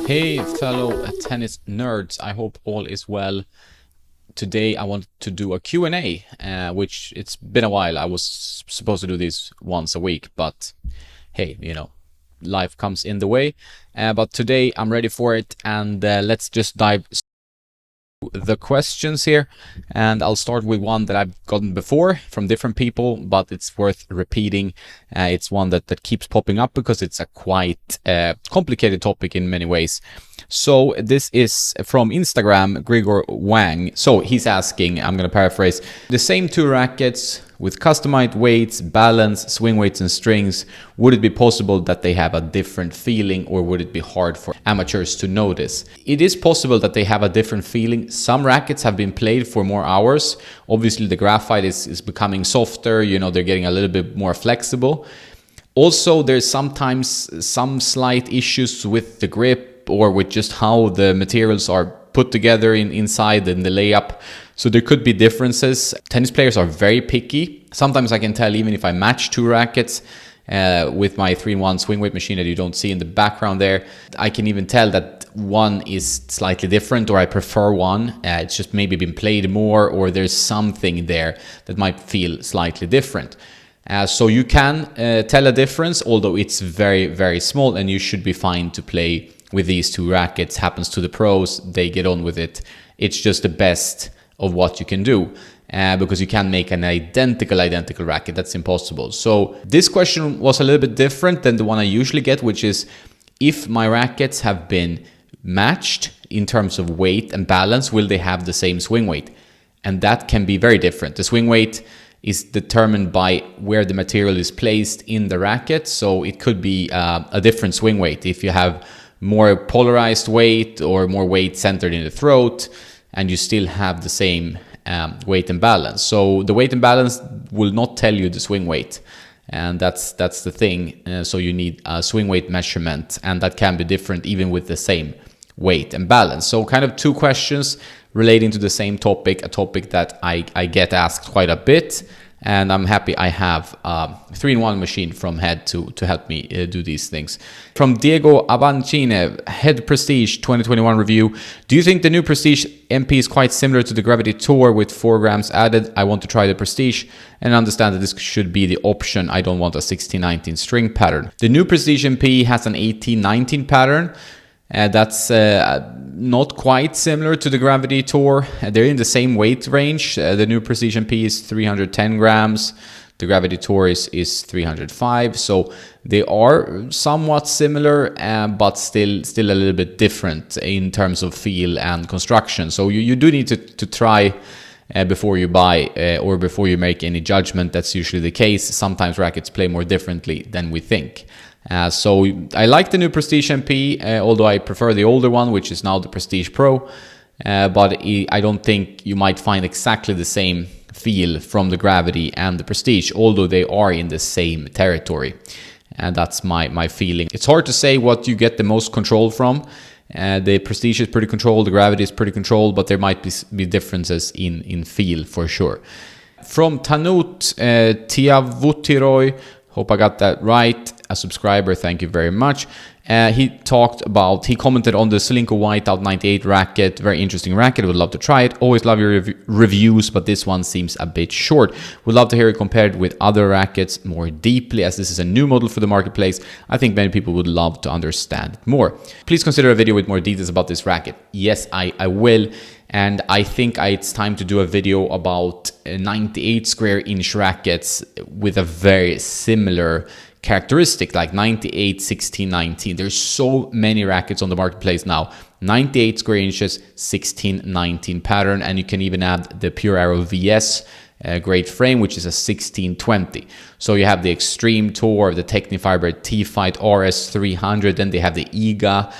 Hey fellow tennis nerds, I hope all is well. Today I want to do a Q&A, which it's been a while. I was supposed to do this once a week, but hey, life comes in the way. But today I'm ready for it, and let's just dive the questions here, and I'll start with one that I've gotten before from different people, but it's worth repeating. It's one that keeps popping up because it's a quite complicated topic in many ways. So this is from Instagram, Grigor Wang. So he's asking, I'm going to paraphrase, the same two rackets with customized weights, balance, swing weights and strings, would it be possible that they have a different feeling, or would it be hard for amateurs to notice? It is possible that they have a different feeling. Some rackets have been played for more hours. Obviously the graphite is becoming softer, they're getting a little bit more flexible. Also, there's sometimes some slight issues with the grip or with just how the materials are put together inside in the layup. So there could be differences. Tennis players are very picky. Sometimes I can tell, even if I match two rackets with my 3-in-1 swing weight machine that you don't see in the background there, I can even tell that one is slightly different, or I prefer one. It's just maybe been played more, or there's something there that might feel slightly different. So you can tell a difference, although it's very, very small, and you should be fine to play with these two rackets. Happens to the pros, they get on with it. It's just the best of what you can do, because you can't make an identical racket. That's impossible. So this question was a little bit different than the one I usually get, which is if my rackets have been matched in terms of weight and balance, will they have the same swing weight? And that can be very different. The swing weight is determined by where the material is placed in the racket. So it could be a different swing weight if you have more polarized weight or more weight centered in the throat, and you still have the same weight and balance. So the weight and balance will not tell you the swing weight, and that's the thing. So you need a swing weight measurement, and that can be different even with the same weight and balance. So kind of two questions relating to the same topic, a topic that I get asked quite a bit, and I'm happy I have a 3-in-1 machine from Head to help me do these things. From Diego Avancine, Head Prestige 2021 review. Do you think the new Prestige MP is quite similar to the Gravity Tour with 4 grams added? I want to try the Prestige and understand that this should be the option. I don't want a 16-19 string pattern. The new Prestige MP has an 18-19 pattern. That's not quite similar to the Gravity Tour. They're in the same weight range. The new Prestige MP is 310 grams. The Gravity Tour is 305. So they are somewhat similar, but still a little bit different in terms of feel and construction. So you do need to try before you buy or before you make any judgment. That's usually the case. Sometimes rackets play more differently than we think. So I like the new Prestige MP, although I prefer the older one, which is now the Prestige Pro. But I don't think you might find exactly the same feel from the Gravity and the Prestige, although they are in the same territory. And that's my feeling. It's hard to say what you get the most control from. The Prestige is pretty controlled, the Gravity is pretty controlled, but there might be differences in feel for sure. From Tanut Tiavutiroy, hope I got that right, a subscriber, thank you very much. He commented on the Solinco Whiteout 98 racket. Very interesting racket, would love to try it. Always love your reviews, but this one seems a bit short. Would love to hear it compared with other rackets more deeply, as this is a new model for the marketplace. I think many people would love to understand it more. Please consider a video with more details about this racket. Yes, I will. And I think it's time to do a video about 98 square inch rackets with a very similar characteristic, like 98, 16, 19. There's so many rackets on the marketplace now. 98 square inches, 16, 19 pattern, and you can even add the Pure Aero VS grade frame, which is a 1620. So you have the Extreme Tour, the Technifiber T-Fight RS 300, then they have the EGA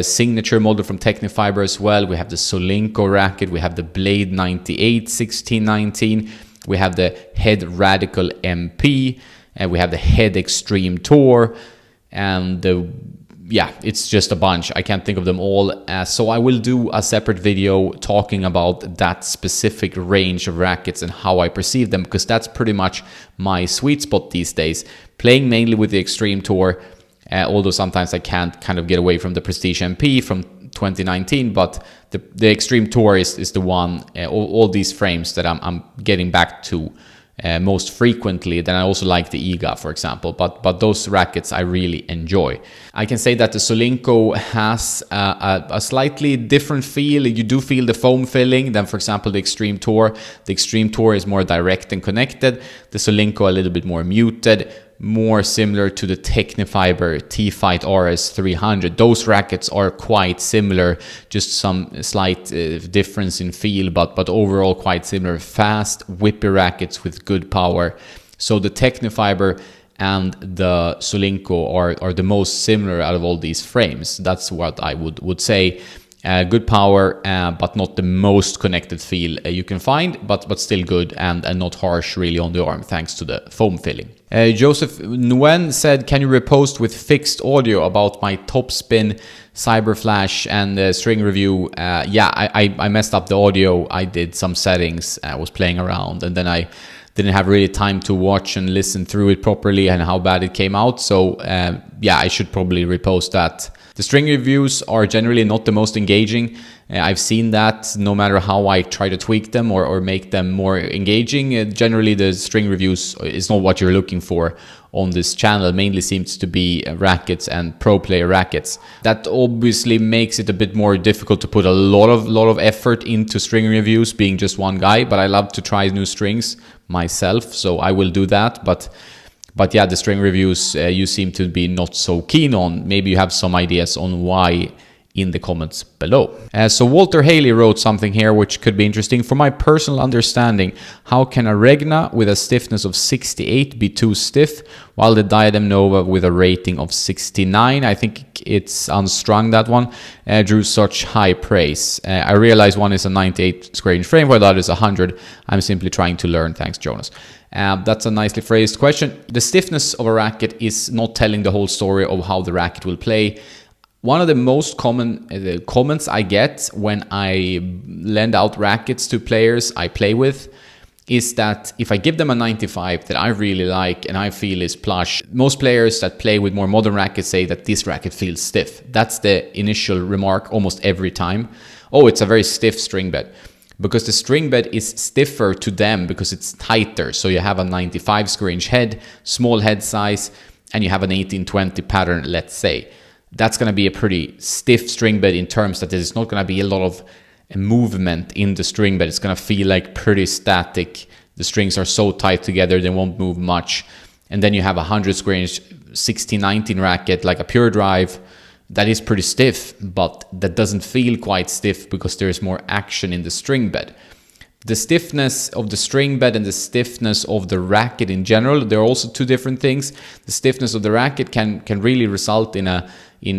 signature model from Technifiber as well. We have the Solinco racket, we have the Blade 98 1619, we have the Head Radical MP, and we have the Head Extreme Tour, and it's just a bunch. I can't think of them all. So I will do a separate video talking about that specific range of rackets and how I perceive them, because that's pretty much my sweet spot these days. Playing mainly with the Extreme Tour, although sometimes I can't kind of get away from the Prestige MP from 2019, but the Extreme Tour is the one, all these frames that I'm getting back to most frequently. Then I also like the EGA, for example, but those rackets I really enjoy. I can say that the Solinco has a slightly different feel. You do feel the foam filling than, for example, the Extreme Tour. The Extreme Tour is more direct and connected. The Solinco a little bit more muted, more similar to the Technifiber T-Fight RS 300. Those rackets are quite similar, just some slight difference in feel, but overall quite similar. Fast, whippy rackets with good power. So the Technifiber and the Solinco are the most similar out of all these frames. That's what I would say. Good power, but not the most connected feel you can find, but still good and not harsh really on the arm thanks to the foam filling. Joseph Nguyen said, can you repost with fixed audio about my Topspin Cyberflash and string review? Yeah, I messed up the audio. I did some settings, I was playing around, and then I didn't have really time to watch and listen through it properly and how bad it came out. So yeah, I should probably repost that. The string reviews are generally not the most engaging. I've seen that no matter how I try to tweak them or make them more engaging. Generally, the string reviews is not what you're looking for on this channel. It mainly seems to be rackets and pro player rackets. That obviously makes it a bit more difficult to put a lot of effort into string reviews, being just one guy. But I love to try new strings myself, so I will do that. But yeah, the string reviews you seem to be not so keen on. Maybe you have some ideas on why in the comments below. So Walter Haley wrote something here which could be interesting. For my personal understanding, how can a Regna with a stiffness of 68 be too stiff, while the Diadem Nova with a rating of 69, I think it's unstrung, that one, drew such high praise? I realize one is a 98 square inch frame while the other is 100. I'm simply trying to learn. Thanks, Jonas. That's a nicely phrased question. The stiffness of a racket is not telling the whole story of how the racket will play. One of the most common comments I get when I lend out rackets to players I play with is that if I give them a 95 that I really like and I feel is plush, most players that play with more modern rackets say that this racket feels stiff. That's the initial remark almost every time. Oh, it's a very stiff string bed. Because the string bed is stiffer to them because it's tighter. So you have a 95 square inch head, small head size, and you have an 1820 pattern, let's say. That's going to be a pretty stiff string bed in terms that there's not going to be a lot of movement in the string bed. It's going to feel like pretty static. The strings are so tight together, they won't move much. And then you have a 100 square inch 1619 racket, like a pure drive, that is pretty stiff, but that doesn't feel quite stiff because there's more action in the string bed. The stiffness of the string bed and the stiffness of the racket in general, they're also two different things. The stiffness of the racket can really result in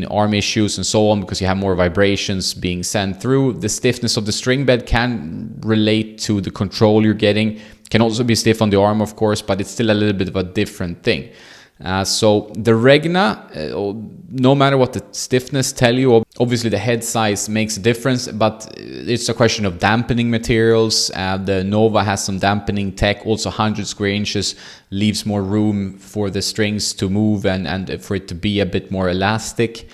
arm issues and so on because you have more vibrations being sent through. The stiffness of the string bed can relate to the control you're getting. Can also be stiff on the arm, of course, but it's still a little bit of a different thing. So the Regna, no matter what the stiffness tell you, obviously the head size makes a difference, but it's a question of dampening materials. The Nova has some dampening tech, also 100 square inches leaves more room for the strings to move and for it to be a bit more elastic.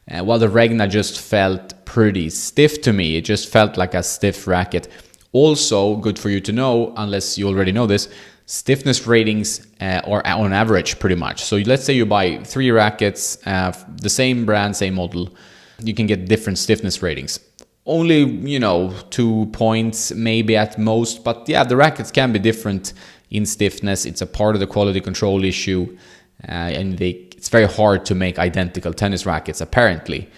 While the Regna just felt pretty stiff to me. It just felt like a stiff racket. Also, good for you to know, unless you already know this, stiffness ratings are on average pretty much. So let's say you buy 3 rackets, the same brand, same model, you can get different stiffness ratings. Only, 2 points maybe at most, but yeah, the rackets can be different in stiffness. It's a part of the quality control issue, and it's very hard to make identical tennis rackets apparently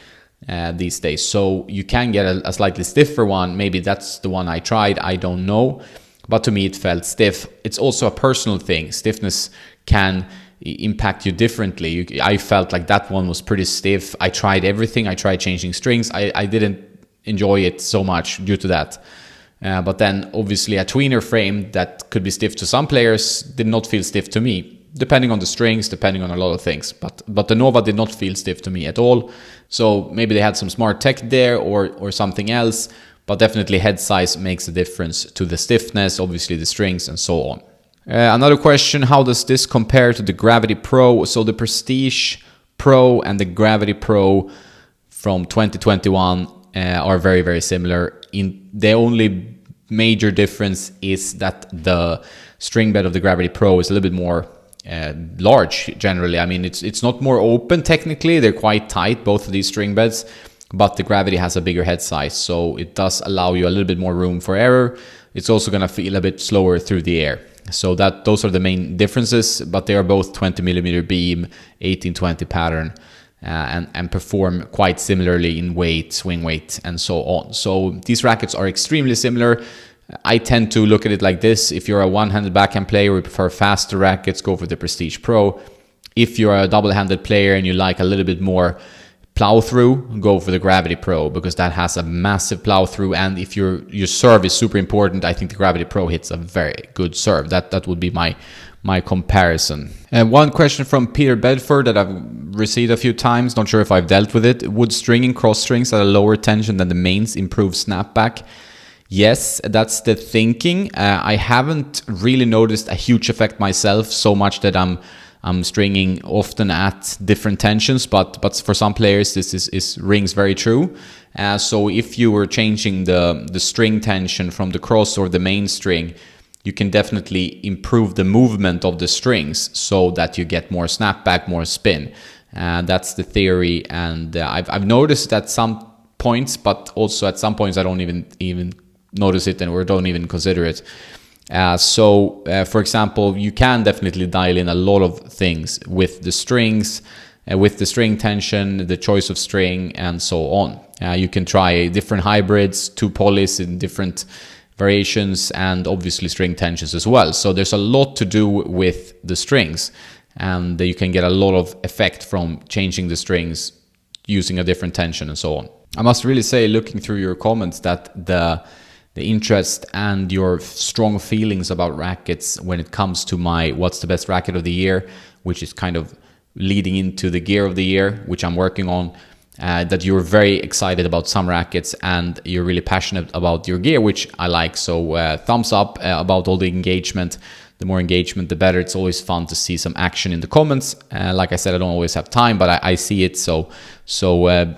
these days. So you can get a slightly stiffer one. Maybe that's the one I tried, I don't know. But to me, it felt stiff. It's also a personal thing. Stiffness can impact you differently. I felt like that one was pretty stiff. I tried everything. I tried changing strings. I didn't enjoy it so much due to that. But then obviously a tweener frame that could be stiff to some players did not feel stiff to me, depending on the strings, depending on a lot of things. But the Nova did not feel stiff to me at all. So maybe they had some smart tech there or something else. But definitely head size makes a difference to the stiffness, obviously the strings and so on. Another question, how does this compare to the Gravity Pro? So the Prestige Pro and the Gravity Pro from 2021 are very, very similar. In the only major difference is that the string bed of the Gravity Pro is a little bit more large generally. I mean, it's not more open technically. They're quite tight, both of these string beds, but the Gravity has a bigger head size, so it does allow you a little bit more room for error. It's also going to feel a bit slower through the air. So those are the main differences, but they are both 20mm beam, 1820 pattern, and perform quite similarly in weight, swing weight, and so on. So these rackets are extremely similar. I tend to look at it like this. If you're a one-handed backhand player, you prefer faster rackets, go for the Prestige Pro. If you're a double-handed player and you like a little bit more plow through, go for the Gravity Pro, because that has a massive plow through. And if your serve is super important, I think the Gravity Pro hits a very good serve. That would be my comparison. And one question from Peter Bedford that I've received a few times, not sure if I've dealt with it. Would stringing cross strings at a lower tension than the mains improve snapback? Yes, that's the thinking. I haven't really noticed a huge effect myself, so much that I'm stringing often at different tensions, but for some players this rings very true. So if you were changing the string tension from the cross or the main string, you can definitely improve the movement of the strings so that you get more snapback, more spin. That's the theory, and I've noticed at some points, but also at some points I don't even notice it or don't even consider it. For example, you can definitely dial in a lot of things with the strings, with the string tension, the choice of string, and so on. You can try different hybrids, 2 polys in different variations, and obviously string tensions as well. So there's a lot to do with the strings, and you can get a lot of effect from changing the strings, using a different tension, and so on. I must really say, looking through your comments, that the interest and your strong feelings about rackets when it comes to my what's the best racket of the year, which is kind of leading into the gear of the year, which I'm working on, that you're very excited about some rackets and you're really passionate about your gear, which I like. So thumbs up about all the engagement. The more engagement, the better. It's always fun to see some action in the comments. Like I said, I don't always have time, but I see it. So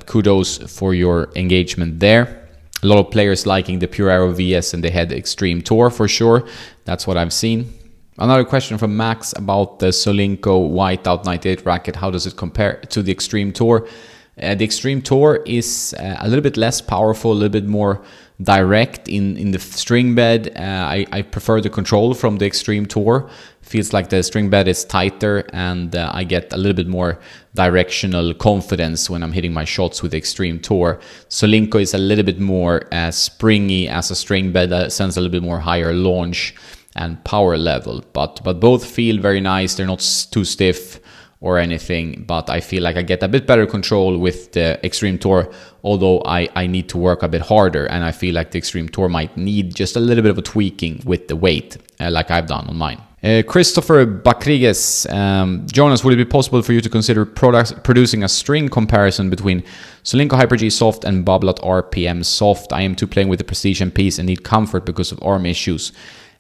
kudos for your engagement there. A lot of players liking the Pure Aero VS and the Head Extreme Tour for sure. That's what I've seen. Another question from Max about the Solinco Whiteout 98 racket. How does it compare to the Extreme Tour? The Extreme Tour is a little bit less powerful, a little bit more direct in the string bed. I prefer the control from the Extreme Tour. Feels like the string bed is tighter, and I get a little bit more directional confidence when I'm hitting my shots with the Extreme Tour. Solinco is a little bit more springy as a string bed, sends a little bit more higher launch and power level, but both feel very nice. They're not too stiff or anything, but I feel like I get a bit better control with the Extreme Tour, although I need to work a bit harder, and I feel like the Extreme Tour might need just a little bit of a tweaking with the weight, like I've done on mine. Christopher Bacrigues, Jonas, would it be possible for you to consider producing a string comparison between Solinco Hyper G Soft and Babolat RPM Soft? I am too playing with the Prestige piece and need comfort because of arm issues.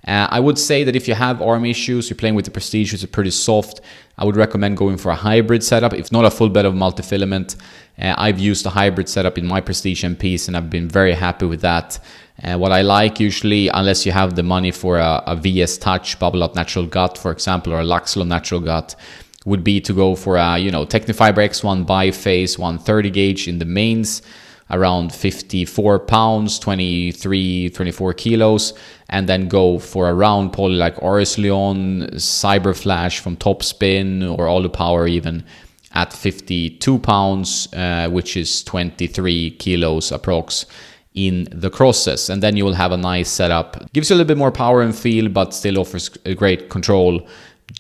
I would say that if you have arm issues, you're playing with the Prestige, which is pretty soft, I would recommend going for a hybrid setup, if not a full bed of multi-filament. I've used a hybrid setup in my Prestige piece, and I've been very happy with that. What I like usually, unless you have the money for a VS Touch, Babolat Natural Gut, for example, or a Luxlon Natural Gut, would be to go for a Technifiber X1 biphase 130 gauge in the mains, around 54 pounds, 24 kilos, and then go for a round poly like Oris Leon, Cyber Flash from Topspin, or All the Power even at 52 pounds, which is 23 kilos approx in the crosses. And then you will have a nice setup. Gives you a little bit more power and feel, but still offers a great control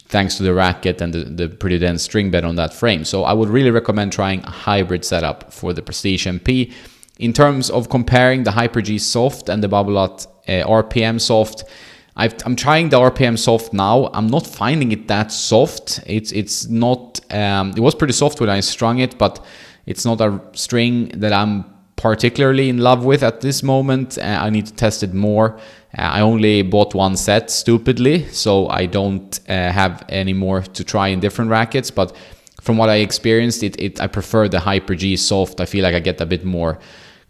thanks to the racket and the pretty dense string bed on that frame. So I would really recommend trying a hybrid setup for the Prestige MP. In terms of comparing the Hyper G Soft and the Babolat RPM Soft, I'm trying the RPM Soft now. I'm not finding it that soft. It's not. It was pretty soft when I strung it, but it's not a string that I'm particularly in love with at this moment. I need to test it more. I only bought one set, stupidly, so I don't have any more to try in different rackets, but from what I experienced, I prefer the Hyper G soft. I feel like I get a bit more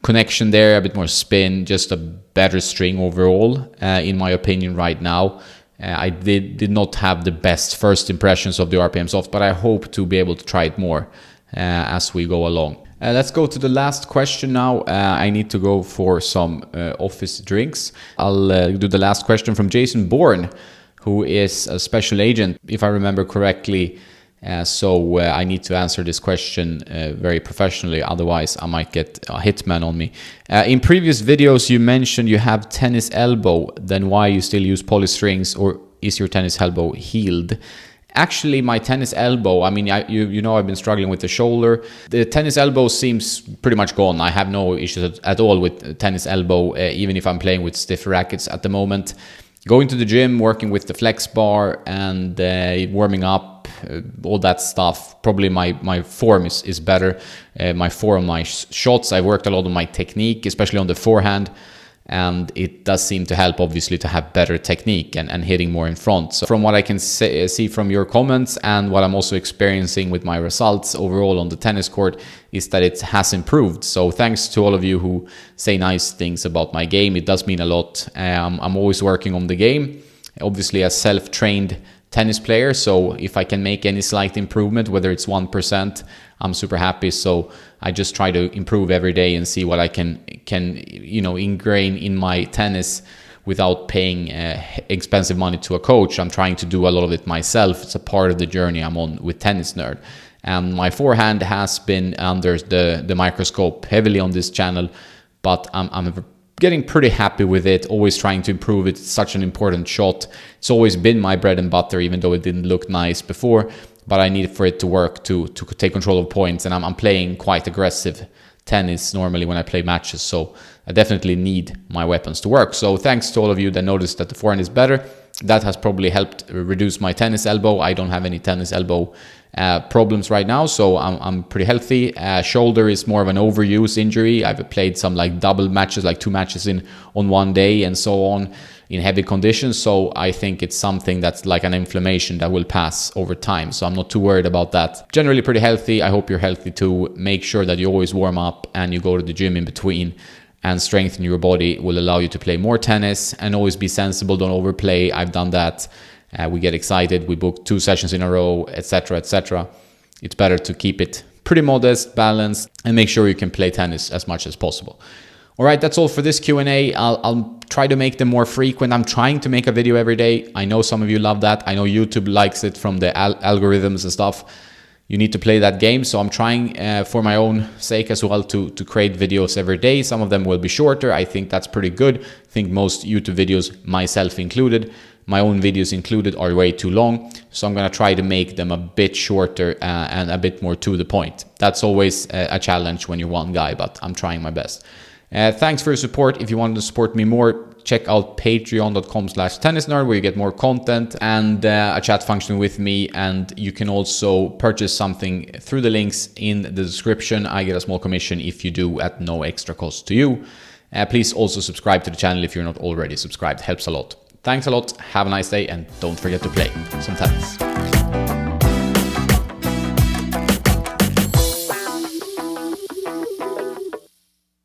connection there, a bit more spin, just a better string overall, in my opinion right now. I did not have the best first impressions of the RPM soft, but I hope to be able to try it more as we go along. Let's go to the last question now. I need to go for some office drinks. I'll do the last question from Jason Bourne, who is a special agent, if I remember correctly. So I need to answer this question very professionally, otherwise I might get a hitman on me. In previous videos you mentioned you have tennis elbow, then why you still use polystrings, or is your tennis elbow healed? Actually, my tennis elbow, I mean, you know I've been struggling with the shoulder. The tennis elbow seems pretty much gone. I have no issues at all with tennis elbow, even if I'm playing with stiff rackets at the moment. Going to the gym, working with the flex bar and warming up, all that stuff. Probably my form is better. My form, my shots, I worked a lot on my technique, especially on the forehand. And it does seem to help, obviously, to have better technique and hitting more in front. So from what I can see from your comments and what I'm also experiencing with my results overall on the tennis court is that it has improved. So thanks to all of you who say nice things about my game. It does mean a lot. I'm always working on the game, obviously a self-trained tennis player. So if I can make any slight improvement, whether it's 1%, I'm super happy. So I just try to improve every day and see what I can ingrain in my tennis without paying expensive money to a coach. I'm trying to do a lot of it myself. It's a part of the journey I'm on with Tennis Nerd. And my forehand has been under the microscope heavily on this channel, but I'm getting pretty happy with it, always trying to improve it. It's such an important shot. It's always been my bread and butter, even though it didn't look nice before. But I need for it to work to take control of points. And I'm playing quite aggressive tennis normally when I play matches. So I definitely need my weapons to work. So thanks to all of you that noticed that the forehand is better. That has probably helped reduce my tennis elbow. I don't have any tennis elbow problems right now, so I'm pretty healthy. Shoulder is more of an overuse injury. I've played some like double matches, like 2 matches on one day and so on in heavy conditions. So I think it's something that's like an inflammation that will pass over time. So I'm not too worried about that. Generally pretty healthy. I hope you're healthy too. Make sure that you always warm up and you go to the gym in between, and strengthen your body will allow you to play more tennis. And always be sensible, don't overplay. I've done that. We get excited, we book 2 sessions in a row, etc., etc. It's better to keep it pretty modest, balanced, and make sure you can play tennis as much as possible. All right, that's all for this Q&A. I'll try to make them more frequent. I'm trying to make a video every day. I know some of you love that. I know YouTube likes it from the algorithms and stuff. You need to play that game. So I'm trying for my own sake as well to create videos every day. Some of them will be shorter. I think that's pretty good. I think most YouTube videos, myself included, my own videos included, are way too long. So I'm going to try to make them a bit shorter and a bit more to the point. That's always a challenge when you're one guy, but I'm trying my best. Thanks for your support. If you want to support me more, check out patreon.com/tennisnerd, where you get more content and a chat function with me. And you can also purchase something through the links in the description. I get a small commission if you do at no extra cost to you. Please also subscribe to the channel if you're not already subscribed. Helps a lot. Thanks a lot. Have a nice day, and don't forget to play some tennis.